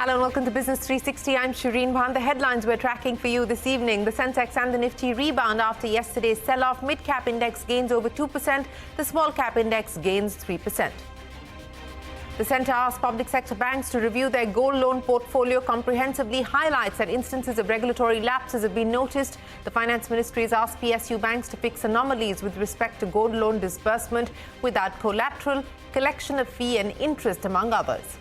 Hello and welcome to Business 360. I'm Shireen Bhan. The headlines we're tracking for you this evening. The sensex and the nifty rebound after yesterday's sell-off. Mid-cap index gains over 2%. The small-cap index gains 3%. The centre asked public sector banks to review their gold loan portfolio comprehensively, highlights that instances of regulatory lapses have been noticed. The Finance Ministry has asked PSU banks to fix anomalies with respect to gold loan disbursement without collateral, collection of fee and interest, among others.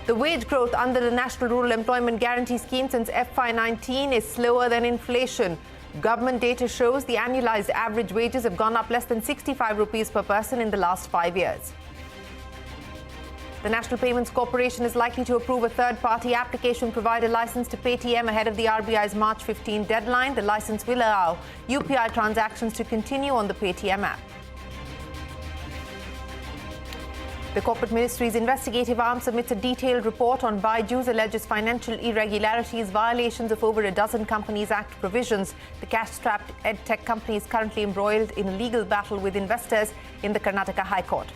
The wage growth under the National Rural Employment Guarantee Scheme since FY19 is slower than inflation. Government data shows the annualized average wages have gone up less than 65 rupees per person in the last 5 years. The National Payments Corporation is likely to approve a third-party application provider license to Paytm ahead of the RBI's March 15 deadline. The license will allow UPI transactions to continue on the Paytm app. The Corporate Ministry's investigative arm submits a detailed report on Byju's alleges financial irregularities, violations of over a dozen Companies Act provisions. The cash-strapped edtech company is currently embroiled in a legal battle with investors in the Karnataka High Court.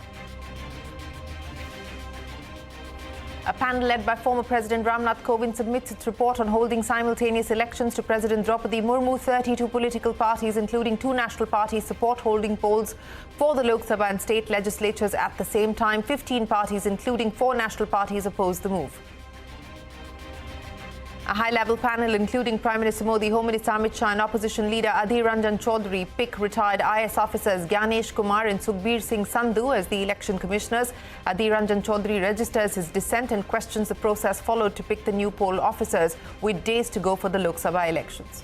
A panel led by former President Ramnath Kovind submits its report on holding simultaneous elections to President Draupadi Murmu. 32 political parties, including 2 national parties, support holding polls for the Lok Sabha and state legislatures at the same time. 15 parties, including 4 national parties, oppose the move. A high-level panel, including Prime Minister Modi, Home Minister Amit Shah and Opposition Leader Adhir Ranjan Chaudhary, pick retired IS officers Gyanesh Kumar and Sukhbir Singh Sandhu as the election commissioners. Adhir Ranjan Chaudhary registers his dissent and questions the process followed to pick the new poll officers, with days to go for the Lok Sabha elections.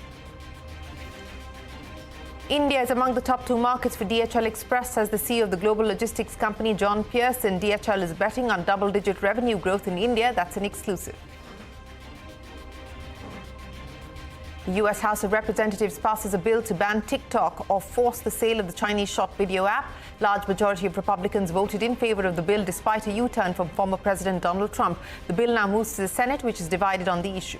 India is among the top 2 markets for DHL Express, says the CEO of the global logistics company, John Pearson. DHL is betting on double-digit revenue growth in India. That's an exclusive. The US House of Representatives passes a bill to ban TikTok or force the sale of the Chinese short video app. Large majority of Republicans voted in favor of the bill despite a U-turn from former President Donald Trump. The bill now moves to the Senate, which is divided on the issue.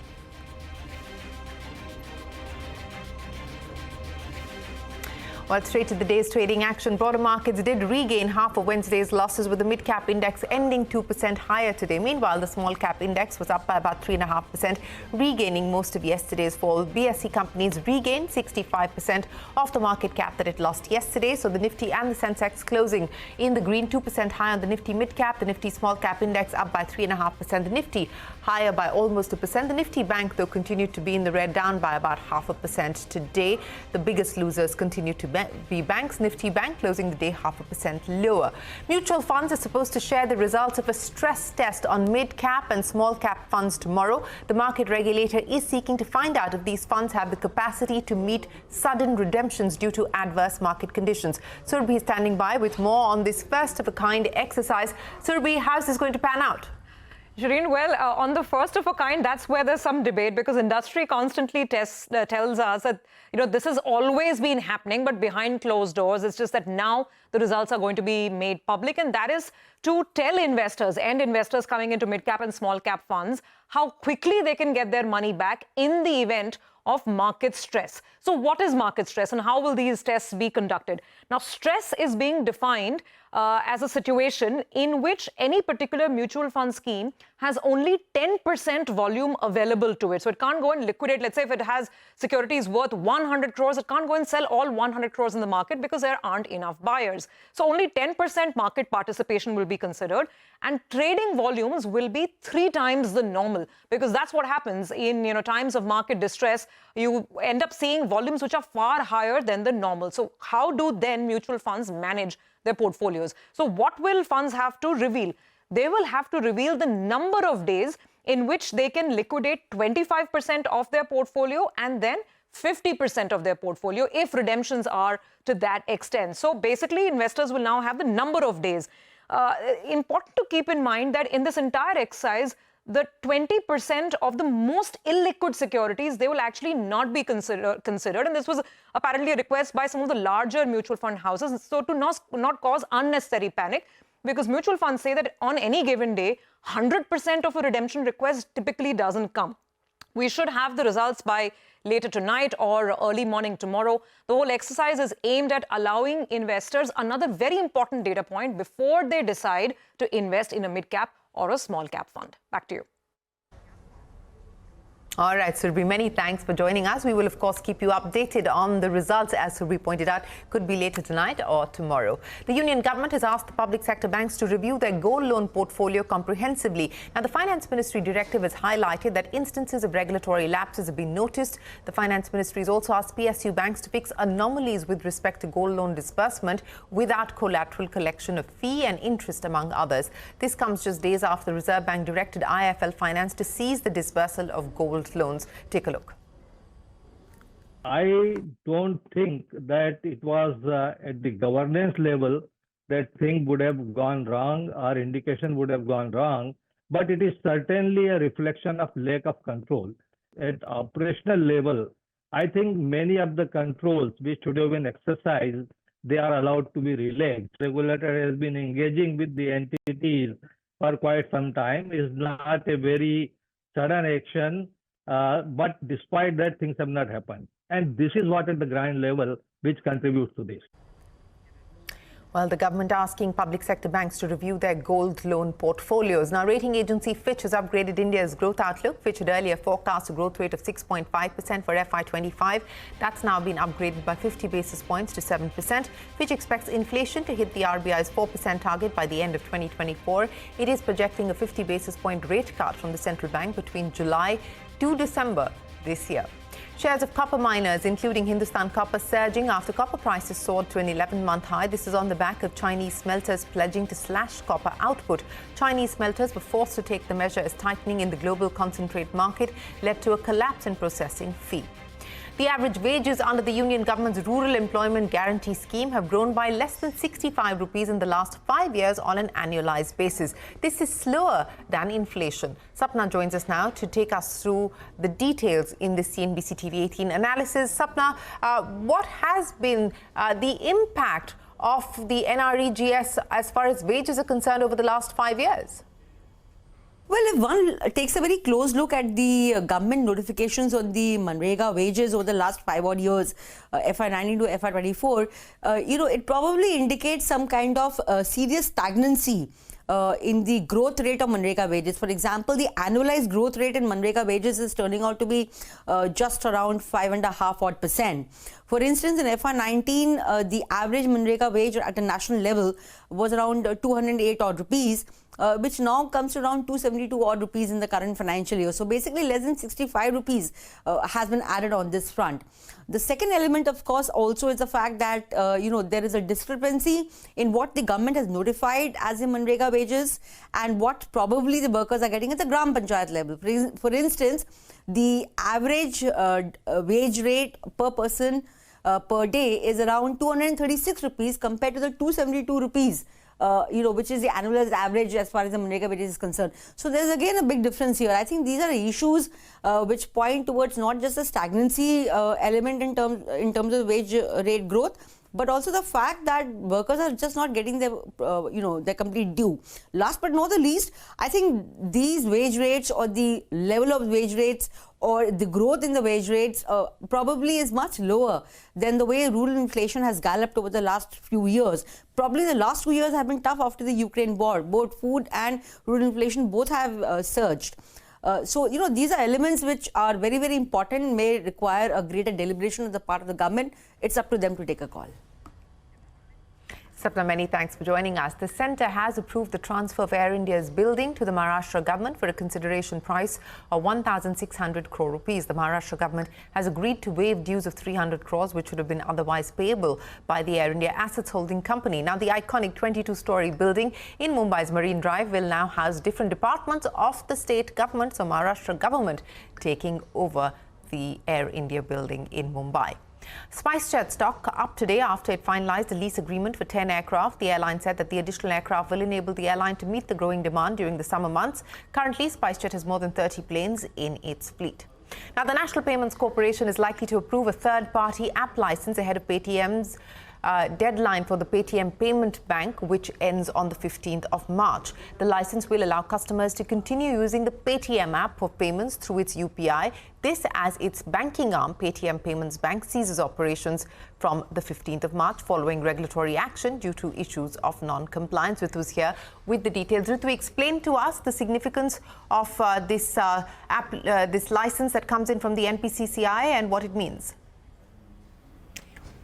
Well, straight to the day's trading action. Broader markets did regain half of Wednesday's losses, with the mid-cap index ending 2% higher today. Meanwhile, the small-cap index was up by about 3.5%, regaining most of yesterday's fall. BSE companies regained 65% of the market cap that it lost yesterday. So the Nifty and the Sensex closing in the green, 2% higher on the Nifty mid-cap. The Nifty small-cap index up by 3.5%. The Nifty higher by almost 1%. The Nifty Bank, though, continued to be in the red, down by about 0.5% today. The biggest losers continue to be banks. Nifty Bank closing the day 0.5% lower. Mutual funds are supposed to share the results of a stress test on mid-cap and small-cap funds tomorrow. The market regulator is seeking to find out if these funds have the capacity to meet sudden redemptions due to adverse market conditions. Surbhi is standing by with more on this first-of-a-kind exercise. Surbhi, how's this going to pan out? Shireen, well, on the first of a kind, that's where there's some debate, because industry constantly tells us that, this has always been happening, but behind closed doors. It's just that now the results are going to be made public, and that is to tell investors and investors coming into mid-cap and small-cap funds how quickly they can get their money back in the event of market stress. So what is market stress and how will these tests be conducted? Now, stress is being defined as a situation in which any particular mutual fund scheme has only 10% volume available to it. So it can't go and liquidate. Let's say if it has securities worth 100 crores, it can't go and sell all 100 crores in the market because there aren't enough buyers. So only 10% market participation will be considered, and trading volumes will be 3 times the normal, because that's what happens in times of market distress. You end up seeing volumes which are far higher than the normal. So how do then mutual funds manage their portfolios? So what will funds have to reveal? They will have to reveal the number of days in which they can liquidate 25% of their portfolio and then 50% of their portfolio if redemptions are to that extent. So basically, investors will now have the number of days. Important to keep in mind that in this entire exercise, the 20% of the most illiquid securities, they will actually not be considered. And this was apparently a request by some of the larger mutual fund houses. So to not cause unnecessary panic, because mutual funds say that on any given day, 100% of a redemption request typically doesn't come. We should have the results by later tonight or early morning tomorrow. The whole exercise is aimed at allowing investors another very important data point before they decide to invest in a mid-cap or a small-cap fund. Back to you. All right, Surbhi, many thanks for joining us. We will, of course, keep you updated on the results, as Surbhi pointed out, could be later tonight or tomorrow. The Union government has asked the public sector banks to review their gold loan portfolio comprehensively. Now, the Finance Ministry directive has highlighted that instances of regulatory lapses have been noticed. The Finance Ministry has also asked PSU banks to fix anomalies with respect to gold loan disbursement without collateral collection of fee and interest, among others. This comes just days after the Reserve Bank directed IIFL Finance to seize the disbursal of gold loans. Take a look. I don't think that it was at the governance level that thing would have gone wrong or indication would have gone wrong, but it is certainly a reflection of lack of control. At operational level, I think many of the controls which should have been exercised, they are allowed to be relaxed. Regulator has been engaging with the entities for quite some time. It is not a very sudden action. But despite that, things have not happened. And this is what at the ground level which contributes to this. Well, the government asking public sector banks to review their gold loan portfolios. Now, rating agency Fitch has upgraded India's growth outlook. Fitch had earlier forecast a growth rate of 6.5% for FY25. That's now been upgraded by 50 basis points to 7%. Fitch expects inflation to hit the RBI's 4% target by the end of 2024. It is projecting a 50 basis point rate cut from the central bank between July to December this year. Shares of copper miners, including Hindustan Copper, surging after copper prices soared to an 11-month high. This is on the back of Chinese smelters pledging to slash copper output. Chinese smelters were forced to take the measure as tightening in the global concentrate market led to a collapse in processing fee. The average wages under the Union government's Rural Employment Guarantee Scheme have grown by less than 65 rupees in the last 5 years on an annualized basis. This is slower than inflation. Sapna joins us now to take us through the details in this CNBC-TV18 analysis. Sapna, what has been the impact of the NREGS as far as wages are concerned over the last 5 years? Well, if one takes a very close look at the government notifications on the NREGA wages over the last 5 odd years, FY19 to FY24, it probably indicates some kind of serious stagnancy in the growth rate of NREGA wages. For example, the annualized growth rate in NREGA wages is turning out to be just around 5.5%. For instance, in FY19, the average NREGA wage at a national level was around 208 odd rupees. Which now comes to around 272 odd rupees in the current financial year. So basically less than 65 rupees has been added on this front. The second element, of course, also is the fact that, there is a discrepancy in what the government has notified as the NREGA wages and what probably the workers are getting at the Gram Panchayat level. For instance, the average wage rate per person per day is around 236 rupees compared to the 272 rupees. Which is the annualized average as far as the NREGA wages is concerned. So there's again a big difference here. I think these are issues which point towards not just the stagnancy element in terms of wage rate growth, but also the fact that workers are just not getting their, their complete due. Last but not the least, I think these wage rates or the level of wage rates or the growth in the wage rates probably is much lower than the way rural inflation has galloped over the last few years. Probably the last 2 years have been tough after the Ukraine war. Both food and rural inflation both have surged. So, these are elements which are very, very important, may require a greater deliberation on the part of the government. It's up to them to take a call. Sapna, many thanks for joining us. The centre has approved the transfer of Air India's building to the Maharashtra government for a consideration price of 1,600 crore rupees. The Maharashtra government has agreed to waive dues of 300 crores, which would have been otherwise payable by the Air India Assets Holding Company. Now, the iconic 22-storey building in Mumbai's Marine Drive will now house different departments of the state government, so Maharashtra government taking over the Air India building in Mumbai. SpiceJet stock up today after it finalized a lease agreement for 10 aircraft. The airline said that the additional aircraft will enable the airline to meet the growing demand during the summer months. Currently, SpiceJet has more than 30 planes in its fleet. Now, the National Payments Corporation is likely to approve a third-party app license ahead of Paytm's deadline for the Paytm Payment Bank, which ends on the 15th of March. The license will allow customers to continue using the Paytm app for payments through its UPI. This as its banking arm, Paytm Payments Bank, ceases operations from the 15th of March following regulatory action due to issues of non-compliance. Ritu is here with the details. Ritu, explain to us the significance of this license that comes in from the NPCCI and what it means.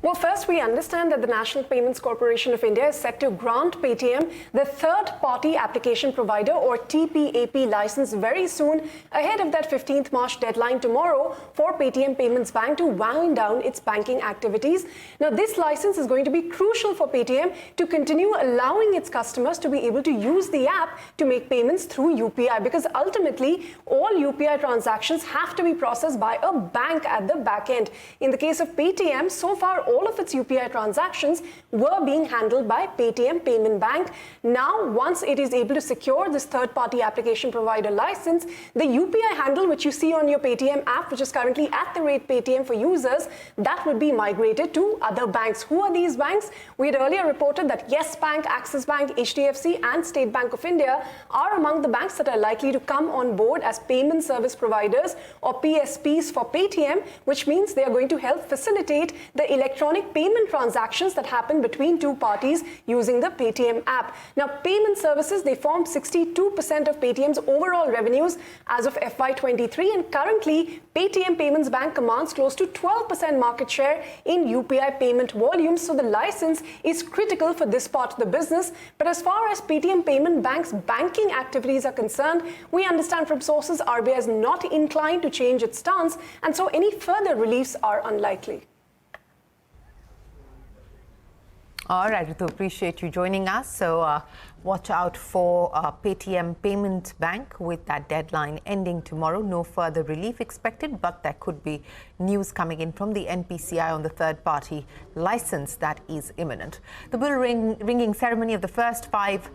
Well, first, we understand that the National Payments Corporation of India is set to grant Paytm the third-party application provider or TPAP license very soon, ahead of that 15th March deadline tomorrow for Paytm Payments Bank to wind down its banking activities. Now, this license is going to be crucial for Paytm to continue allowing its customers to be able to use the app to make payments through UPI, because ultimately, all UPI transactions have to be processed by a bank at the back end. In the case of Paytm, so far, all of its UPI transactions were being handled by Paytm Payment Bank. Now, once it is able to secure this third-party application provider license, the UPI handle which you see on your Paytm app, which is currently @Paytm for users, that would be migrated to other banks. Who are these banks? We had earlier reported that Yes Bank, Axis Bank, HDFC and State Bank of India are among the banks that are likely to come on board as payment service providers or PSPs for Paytm, which means they are going to help facilitate the electronic payment transactions that happen between two parties using the Paytm app. Now, payment services, they form 62% of Paytm's overall revenues as of FY23, and currently Paytm Payments Bank commands close to 12% market share in UPI payment volumes. So the license is critical for this part of the business. But as far as Paytm Payment Bank's banking activities are concerned, we understand from sources RBI is not inclined to change its stance, and so any further reliefs are unlikely. All right, Ritu, appreciate you joining us. So watch out for Paytm Payment Bank with that deadline ending tomorrow. No further relief expected, but there could be news coming in from the NPCI on the third-party license that is imminent. The bell ringing ceremony of the first 5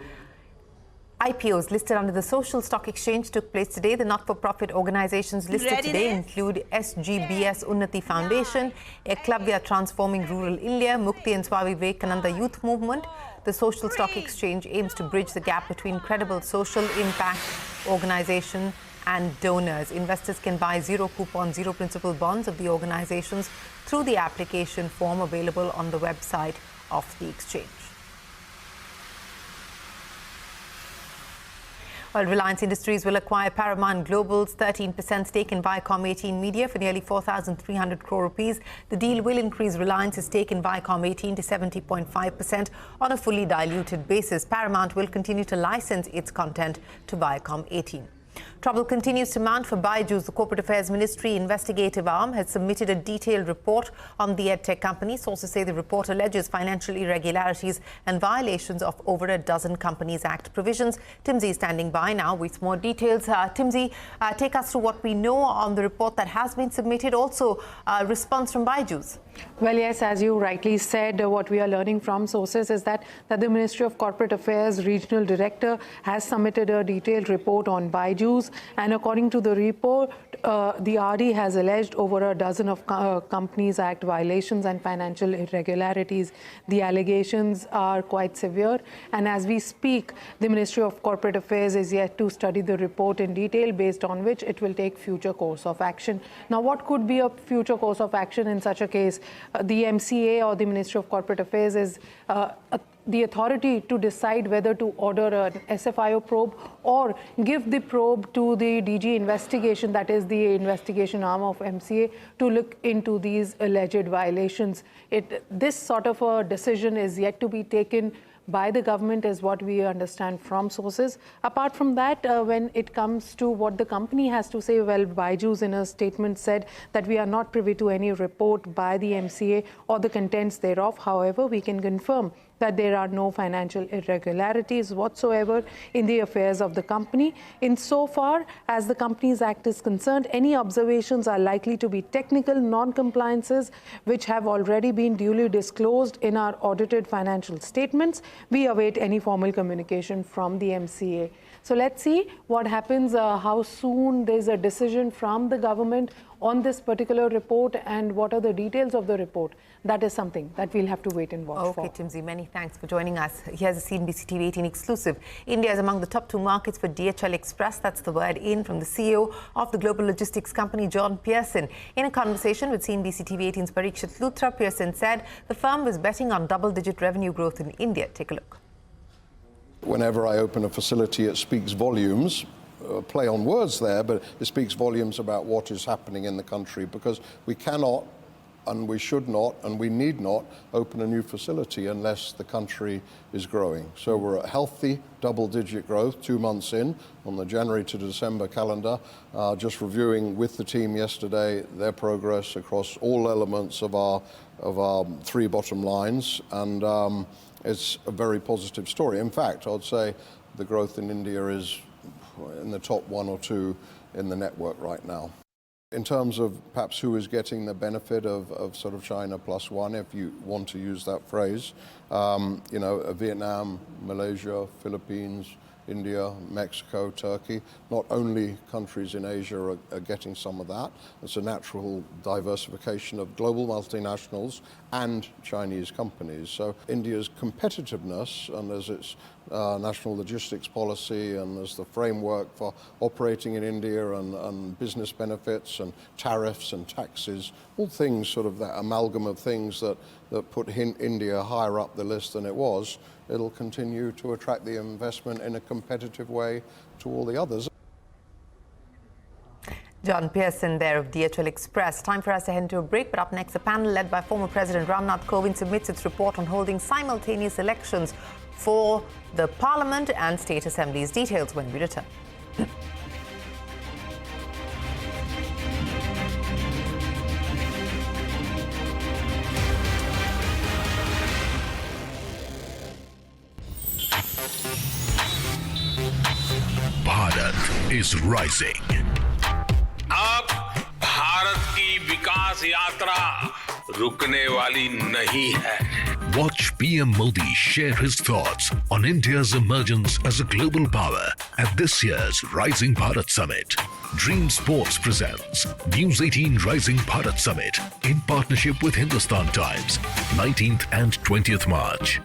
IPOs listed under the Social Stock Exchange took place today. The not-for-profit organizations listed today include SGBS Unnati Foundation, Eklavya Transforming Rural India, Mukti and Swami Vivekananda Youth Movement. The Social Stock Exchange aims to bridge the gap between credible social impact organization and donors. Investors can buy zero-coupon, zero-principal bonds of the organizations through the application form available on the website of the exchange. Well, Reliance Industries will acquire Paramount Global's 13% stake in Viacom18 Media for nearly 4,300 crore rupees. The deal will increase Reliance's stake in Viacom18 to 70.5% on a fully diluted basis. Paramount will continue to license its content to Viacom18. Trouble continues to mount for Byju. The Corporate Affairs Ministry investigative arm has submitted a detailed report on the EdTech company. Sources say the report alleges financial irregularities and violations of over a dozen Companies Act provisions. Timsy is standing by now with more details. Timsy, take us through what we know on the report that has been submitted. Also, response from Byju's. Well, yes, as you rightly said, what we are learning from sources is that the Ministry of Corporate Affairs Regional Director has submitted a detailed report on Byju's, and according to the report, the RD has alleged over a dozen of Companies Act violations and financial irregularities. The allegations are quite severe, and as we speak, the Ministry of Corporate Affairs is yet to study the report in detail, based on which it will take future course of action. Now, what could be a future course of action in such a case? The MCA or the Ministry of Corporate Affairs is the authority to decide whether to order an SFIO probe or give the probe to the DG investigation, that is the investigation arm of MCA, to look into these alleged violations. This sort of a decision is yet to be taken by the government, is what we understand from sources. Apart from that, when it comes to what the company has to say, well, Byju's in a statement said that we are not privy to any report by the MCA or the contents thereof. However, we can confirm that there are no financial irregularities whatsoever in the affairs of the company. Insofar as the Companies Act is concerned, any observations are likely to be technical non-compliances which have already been duly disclosed in our audited financial statements. We await any formal communication from the MCA. So let's see what happens, how soon there's a decision from the government on this particular report and what are the details of the report, that is something that we'll have to wait and watch for. Okay, Timsy, many thanks for joining us. Here's a CNBC-TV18 exclusive. India is among the top 2 markets for DHL Express. That's the word in from the CEO of the global logistics company, John Pearson. In a conversation with CNBC-TV18's Parikshit Luthra, Pearson said the firm was betting on double-digit revenue growth in India. Take a look. Whenever I open a facility, it speaks volumes. Play on words there, but it speaks volumes about what is happening in the country, because we cannot and we should not and we need not open a new facility unless the country is growing. So we're at healthy double-digit growth 2 months in on the January to December calendar. Just reviewing with the team yesterday their progress across all elements of our 3 bottom lines, and it's a very positive story. In fact, I'd say the growth in India is in the top 1 or 2 in the network right now. In terms of perhaps who is getting the benefit of sort of China plus one, if you want to use that phrase, Vietnam, Malaysia, Philippines, India, Mexico, Turkey, not only countries in Asia are getting some of that. It's a natural diversification of global multinationals and Chinese companies. So India's competitiveness, and as its national logistics policy and as the framework for operating in India and business benefits and tariffs and taxes, all things sort of that amalgam of things that put India higher up the list than it was, it'll continue to attract the investment in a competitive way to all the others. John Pearson there of DHL Express. Time for us to head to a break, but up next, a panel led by former President Ramnath Kovind submits its report on holding simultaneous elections for the Parliament and State Assemblies. Details when we return. Bharat is rising. अब भारत की विकास यात्रा रुकने वाली नहीं है. Watch PM Modi share his thoughts on India's emergence as a global power at this year's Rising Bharat Summit. Dream Sports presents News 18 Rising Bharat Summit in partnership with Hindustan Times, 19th and 20th March.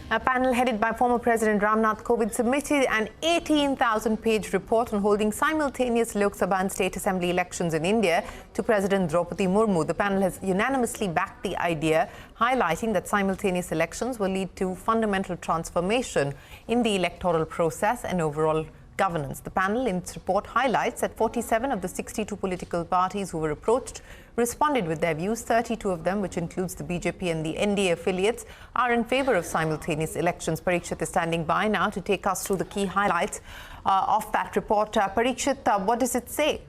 A panel headed by former President Ramnath Kovind submitted an 18,000-page report on holding simultaneous Lok Sabha and State Assembly elections in India to President Draupadi Murmu. The panel has unanimously backed the idea, highlighting that simultaneous elections will lead to fundamental transformation in the electoral process and overall governance. The panel in its report highlights that 47 of the 62 political parties who were approached responded with their views. 32 of them, which includes the BJP and the NDA affiliates, are in favour of simultaneous elections. Parikshit is standing by now to take us through the key highlights of that report. Parikshit, what does it say?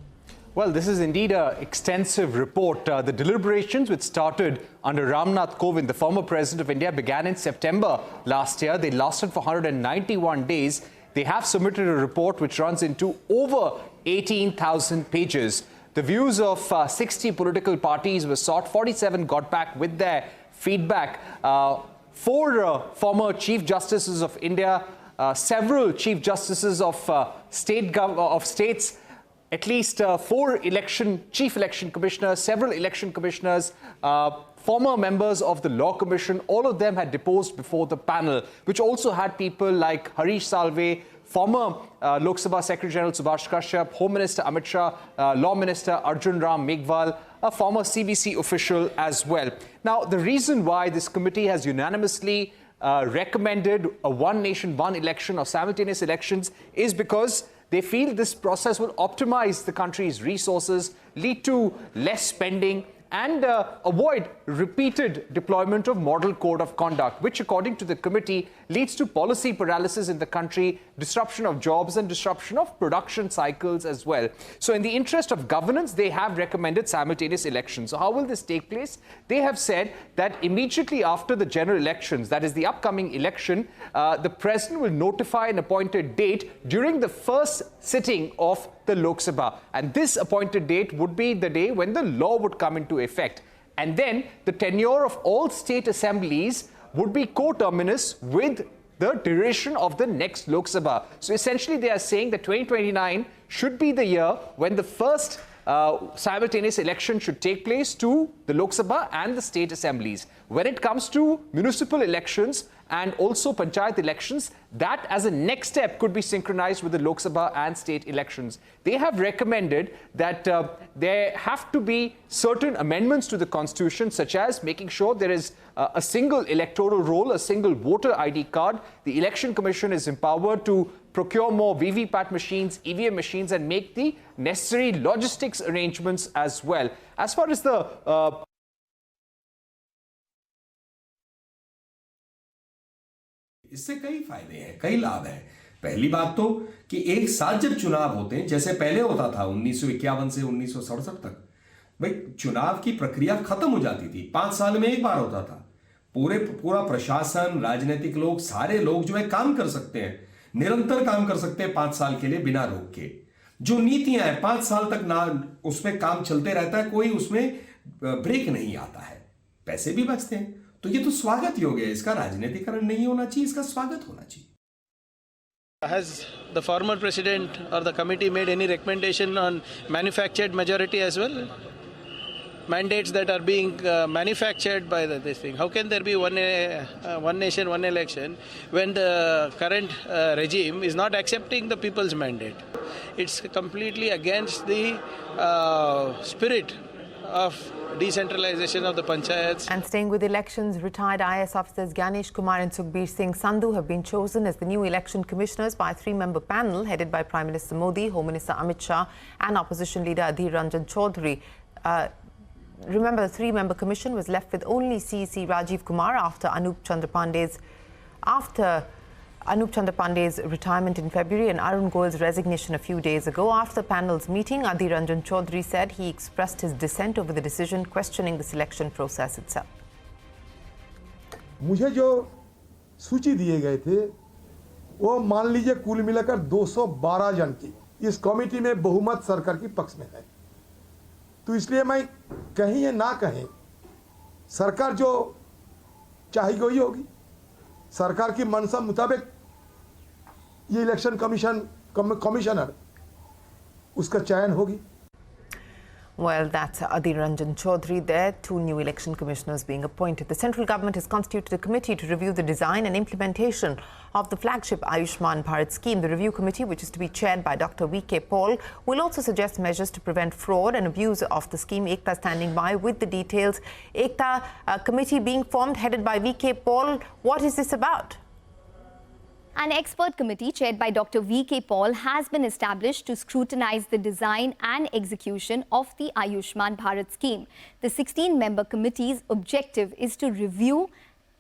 Well, this is indeed an extensive report. The deliberations, which started under Ramnath Kovind, the former president of India, began in September last year. They lasted for 191 days. They have submitted a report which runs into over 18,000 pages. The views of 60 political parties were sought. 47 got back with their feedback. 4 former Chief Justices of India, several Chief Justices of states, at least 4 Chief Election Commissioners, several Election Commissioners, former members of the Law Commission, all of them had deposed before the panel, which also had people like Harish Salve, former Lok Sabha Secretary General Subhash Kashyap, Home Minister Amit Shah, Law Minister Arjun Ram Meghwal, a former CBC official as well. Now, the reason why this committee has unanimously recommended a one nation, one election or simultaneous elections is because they feel this process will optimize the country's resources, lead to less spending, and avoid repeated deployment of model code of conduct, which, according to the committee, leads to policy paralysis in the country, disruption of jobs and disruption of production cycles as well. So in the interest of governance, they have recommended simultaneous elections. So how will this take place? They have said that immediately after the general elections, that is the upcoming election, the president will notify an appointed date during the first sitting of the Lok Sabha. And this appointed date would be the day when the law would come into effect. And then the tenure of all state assemblies would be coterminous with the duration of the next Lok Sabha. So essentially they are saying that 2029 should be the year when the first simultaneous election should take place to the Lok Sabha and the state assemblies. When it comes to municipal elections and also panchayat elections, that as a next step could be synchronized with the Lok Sabha and state elections. They have recommended that there have to be certain amendments to the constitution, such as making sure there is a single electoral roll, a single voter ID card. The Election Commission is empowered to procure more VVPAT machines, EVM machines, and make the necessary logistics arrangements as well. As far as the इससे कई फायदे हैं, कई लाभ हैं। पहली बात तो कि एक साथ जब चुनाव होते हैं, जैसे पहले होता था 1951 से 1967 तक, भाई चुनाव की प्रक्रिया खत्म हो जाती थी, 5 साल में एक बार होता था। पूरा प्रशासन, राजनीतिक लोग, सारे लोग जो है काम कर सकते हैं, निरंतर काम कर सकते हैं 5 साल के लिए बिना रोक के। जो नीतियां हैं 5 साल तक ना उसमें काम चलते रहता है, कोई उसमें ब्रेक नहीं आता है, पैसे भी बचते हैं। तो ये तो स्वागत योग्य है, इसका राजनीतिकरण नहीं होना चाहिए, इसका स्वागत होना चाहिए। Has the former president or the committee made any recommendation on manufactured majority as well? Mandates that are being manufactured by this thing. How can there be one nation, one election when the current regime is not accepting the people's mandate? It's completely against the spirit of decentralization of the panchayats. And staying with elections, retired IAS officers Ganesh Kumar and Sukhbir Singh Sandhu have been chosen as the new election commissioners by a 3-member panel headed by Prime Minister Modi, Home Minister Amit Shah and Opposition Leader Adhir Ranjan Chaudhary. Remember, the 3-member commission was left with only CEC Rajiv Kumar after Anup Chandra Pandey's retirement in February and Arun Goel's resignation a few days ago. After the panel's meeting, Adhir Ranjan Chaudhary said he expressed his dissent over the decision, questioning the selection process itself. मुझे जो सूची दिए गए थे वो मान लीजिए कुल मिलाकर 212 जन की इस कमेटी में बहुमत सरकार की पक्ष में है। तो इसलिए मैं कहीं या ना कहें, सरकार जो चाहेगी वही होगी। सरकार की मंशा मुताबिक ये इलेक्शन कमीशनर उसका चयन होगी। Well, that's Adhir Ranjan Chaudhary there. 2 new election commissioners being appointed. The central government has constituted a committee to review the design and implementation of the flagship Ayushman Bharat scheme. The review committee, which is to be chaired by Dr. V.K. Paul, will also suggest measures to prevent fraud and abuse of the scheme. Ekta standing by with the details. Ekta, a committee being formed headed by V.K. Paul. What is this about? An expert committee chaired by Dr. V.K. Paul has been established to scrutinize the design and execution of the Ayushman Bharat scheme. The 16-member committee's objective is to review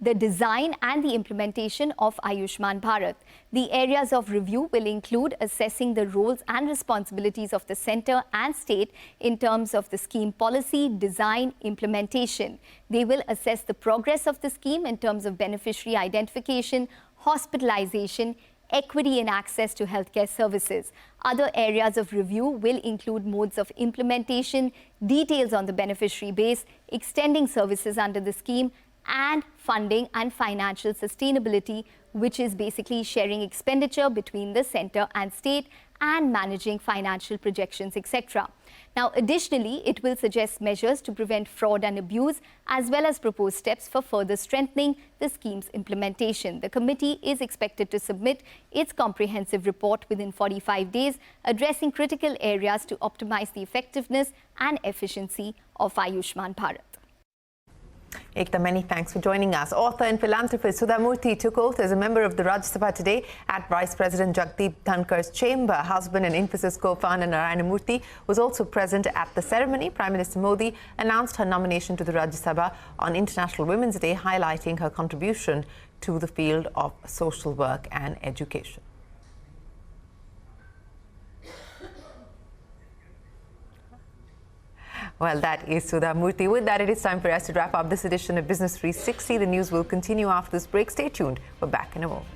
the design and the implementation of Ayushman Bharat. The areas of review will include assessing the roles and responsibilities of the centre and state in terms of the scheme policy, design, implementation. They will assess the progress of the scheme in terms of beneficiary identification, hospitalization, equity in access to healthcare services. Other areas of review will include modes of implementation, details on the beneficiary base, extending services under the scheme, and funding and financial sustainability, which is basically sharing expenditure between the centre and state and managing financial projections, etc. Now, additionally, it will suggest measures to prevent fraud and abuse, as well as propose steps for further strengthening the scheme's implementation. The committee is expected to submit its comprehensive report within 45 days, addressing critical areas to optimize the effectiveness and efficiency of Ayushman Bharat. Ekta, many thanks for joining us. Author and philanthropist Sudha Murthy took oath as a member of the Rajya Sabha today at Vice President Jagdeep Dhankar's chamber. Husband and Infosys co-founder Narayana Murthy was also present at the ceremony. Prime Minister Modi announced her nomination to the Rajya Sabha on International Women's Day, highlighting her contribution to the field of social work and education. Well, that is Sudha Murthy. With that, it is time for us to wrap up this edition of Business 360. The news will continue after this break. Stay tuned. We're back in a moment.